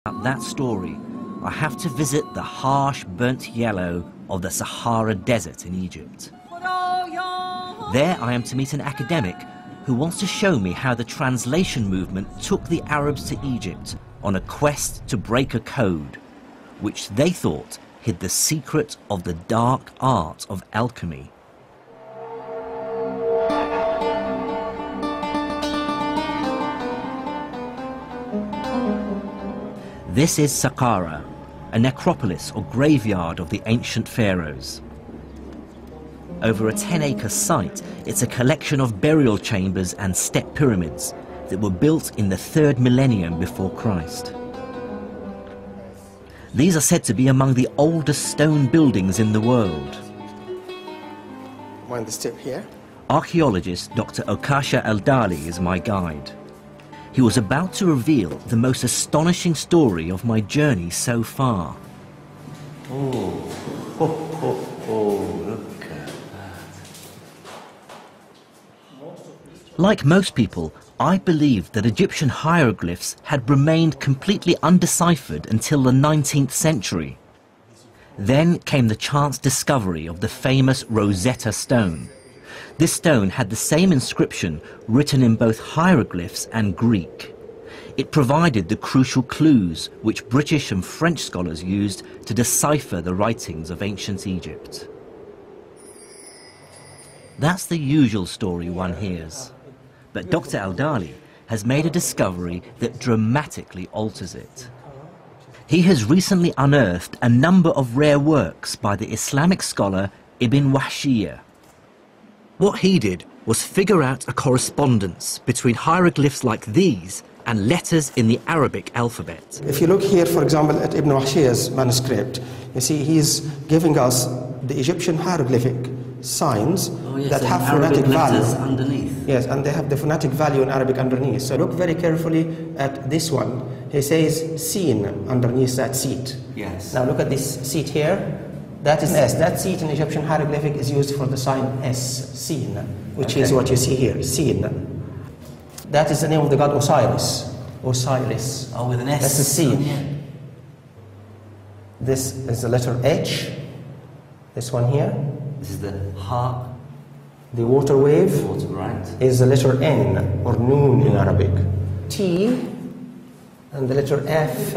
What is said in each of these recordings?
That story, I have to visit the harsh burnt yellow of the Sahara Desert in Egypt. There I am to meet an academic who wants to show me how the translation movement took the Arabs to Egypt on a quest to break a code, which they thought hid the secret of the dark art of alchemy. This is Saqqara, a necropolis or graveyard of the ancient pharaohs. Over a 10-acre site, it's a collection of burial chambers and step pyramids that were built in the 3rd millennium before Christ. These are said to be among the oldest stone buildings in the world. Mind the step here? Archaeologist Dr. Okasha Al-Dali is my guide. He was about to reveal the most astonishing story of my journey so far. Look at that. Like most people, I believed that Egyptian hieroglyphs had remained completely undeciphered until the 19th century. Then came the chance discovery of the famous Rosetta Stone. This stone had the same inscription written in both hieroglyphs and Greek. It provided the crucial clues which British and French scholars used to decipher the writings of ancient Egypt. That's the usual story one hears. But Dr. Al-Dali has made a discovery that dramatically alters it. He has recently unearthed a number of rare works by the Islamic scholar Ibn Wahshiyya. What he did was figure out a correspondence between hieroglyphs like these and letters in the Arabic alphabet. If you look here, for example, at Ibn Wahshiyya's manuscript, you see he's giving us the Egyptian hieroglyphic signs that have phonetic value underneath. Yes, and they have the phonetic value in Arabic underneath. So look very carefully at this one. He says "seen" underneath that seat. Yes. Now look at this seat here. That is S. That seat in Egyptian hieroglyphic is used for the sign S, seen, which is what you see here, seen. That is the name of the god Osiris. Osiris. Oh, with an S. That's the seen. Yeah. This is the letter H. This one here. This is the heart. The water wave Water, right. is the letter N, or noon in Arabic. T, and the letter F.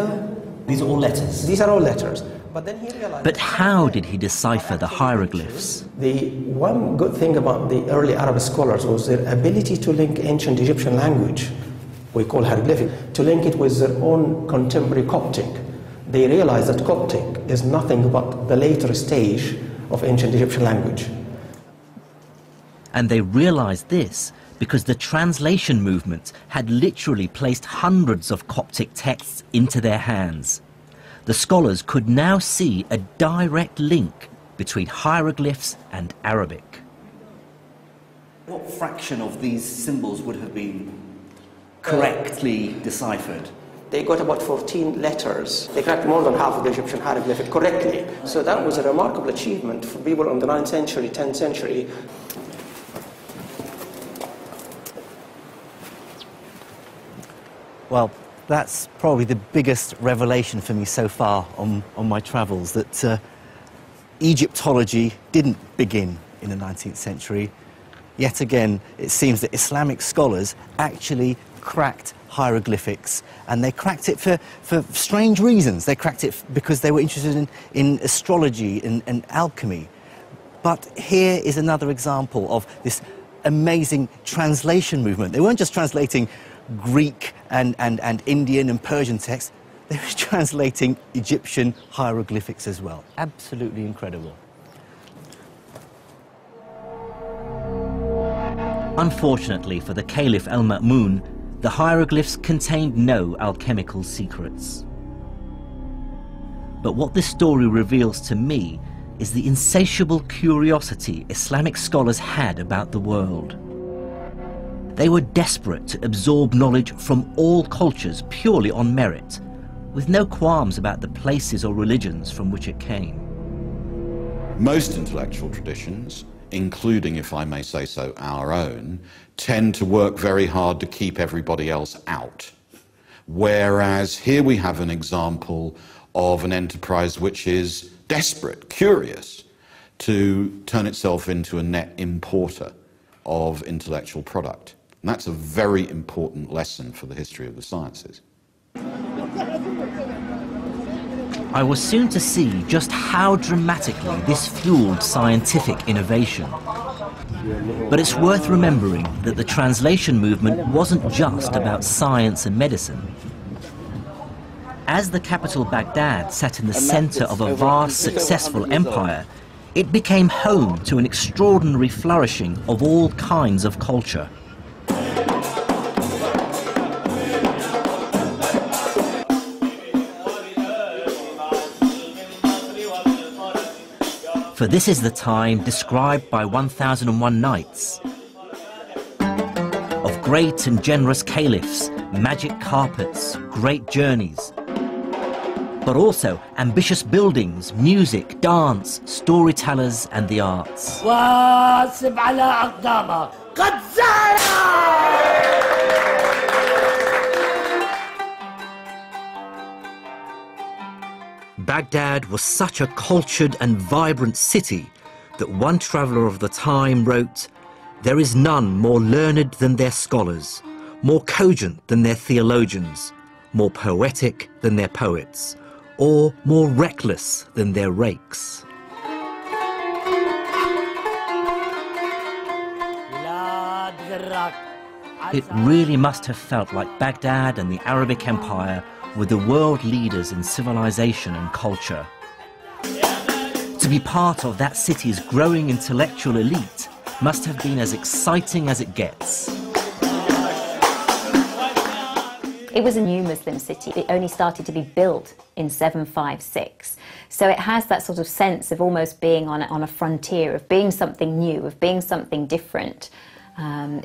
These are all letters. These are all letters. But then he realized... But how did he decipher the hieroglyphs? The one good thing about the early Arab scholars was their ability to link ancient Egyptian language, we call hieroglyphic, to link it with their own contemporary Coptic. They realized that Coptic is nothing but the later stage of ancient Egyptian language. And they realized this because the translation movement had literally placed hundreds of Coptic texts into their hands. The scholars could now see a direct link between hieroglyphs and Arabic. What fraction of these symbols would have been correctly deciphered? They got about 14 letters. They cracked more than half of the Egyptian hieroglyphic correctly. So that was a remarkable achievement for people in the 9th century, 10th century. Well, that's probably the biggest revelation for me so far on my travels, that Egyptology didn't begin in the 19th century. Yet again, it seems that Islamic scholars actually cracked hieroglyphics, and they cracked it for strange reasons. They cracked it because they were interested in astrology and alchemy. But here is another example of this amazing translation movement. They weren't just translating Greek and Indian and Persian texts, they were translating Egyptian hieroglyphics as well. Absolutely incredible. Unfortunately for the Caliph al-Ma'mun, the hieroglyphs contained no alchemical secrets. But what this story reveals to me is the insatiable curiosity Islamic scholars had about the world. They were desperate to absorb knowledge from all cultures purely on merit, with no qualms about the places or religions from which it came. Most intellectual traditions, including, if I may say so, our own, tend to work very hard to keep everybody else out. Whereas here we have an example of an enterprise which is desperate, curious, to turn itself into a net importer of intellectual product. And that's a very important lesson for the history of the sciences. I was soon to see just how dramatically this fueled scientific innovation. But it's worth remembering that the translation movement wasn't just about science and medicine. As the capital Baghdad sat in the center of a vast, successful empire, it became home to an extraordinary flourishing of all kinds of culture. For this is the time described by 1001 Nights of great and generous caliphs, magic carpets, great journeys, but also ambitious buildings, music, dance, storytellers and the arts. Baghdad was such a cultured and vibrant city that one traveller of the time wrote, "There is none more learned than their scholars, more cogent than their theologians, more poetic than their poets, or more reckless than their rakes." It really must have felt like Baghdad and the Arabic Empire were the world leaders in civilization and culture. To be part of that city's growing intellectual elite must have been as exciting as it gets. It was a new Muslim city. It only started to be built in 756. So it has that sort of sense of almost being on a frontier, of being something new, of being something different.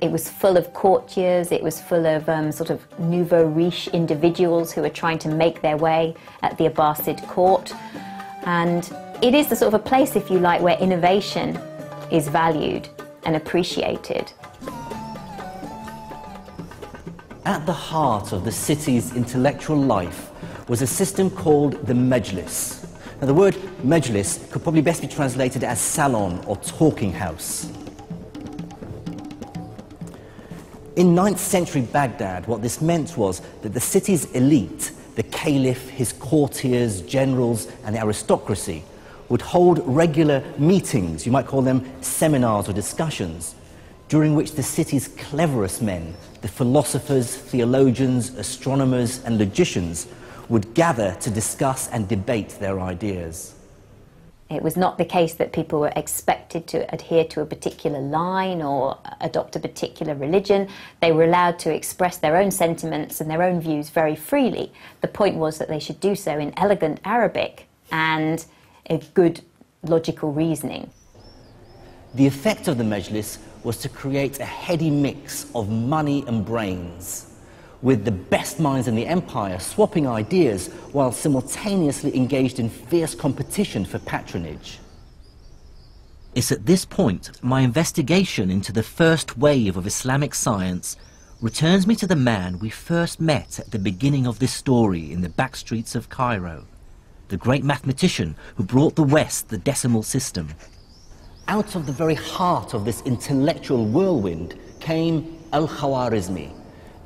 It was full of courtiers, it was full of sort of nouveau riche individuals who were trying to make their way at the Abbasid court. And it is the sort of a place, if you like, where innovation is valued and appreciated. At the heart of the city's intellectual life was a system called the Majlis. Now, the word Majlis could probably best be translated as salon or talking house. In 9th century Baghdad, what this meant was that the city's elite, the caliph, his courtiers, generals, and the aristocracy, would hold regular meetings, you might call them seminars or discussions, during which the city's cleverest men, the philosophers, theologians, astronomers, and logicians, would gather to discuss and debate their ideas. It was not the case that people were expected to adhere to a particular line or adopt a particular religion. They were allowed to express their own sentiments and their own views very freely. The point was that they should do so in elegant Arabic and a good logical reasoning. The effect of the Majlis was to create a heady mix of money and brains, with the best minds in the empire swapping ideas while simultaneously engaged in fierce competition for patronage. It's at this point my investigation into the first wave of Islamic science returns me to the man we first met at the beginning of this story in the back streets of Cairo, the great mathematician who brought the West the decimal system. Out of the very heart of this intellectual whirlwind came Al-Khwarizmi,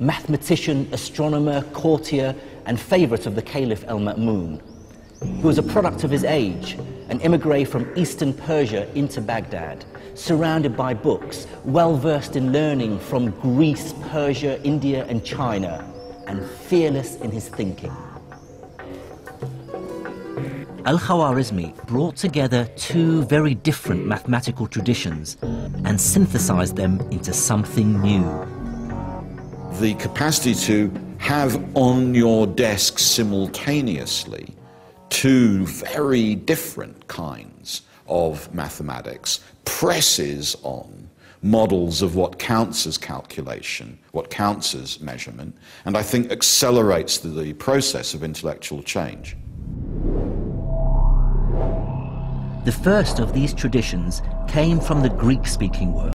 mathematician, astronomer, courtier, and favourite of the Caliph al-Ma'mun. He was a product of his age, an immigrant from eastern Persia into Baghdad, surrounded by books, well-versed in learning from Greece, Persia, India, and China, and fearless in his thinking. Al-Khwarizmi brought together two very different mathematical traditions and synthesized them into something new. The capacity to have on your desk simultaneously two very different kinds of mathematics presses on models of what counts as calculation, what counts as measurement, and I think accelerates the process of intellectual change. The first of these traditions came from the Greek-speaking world.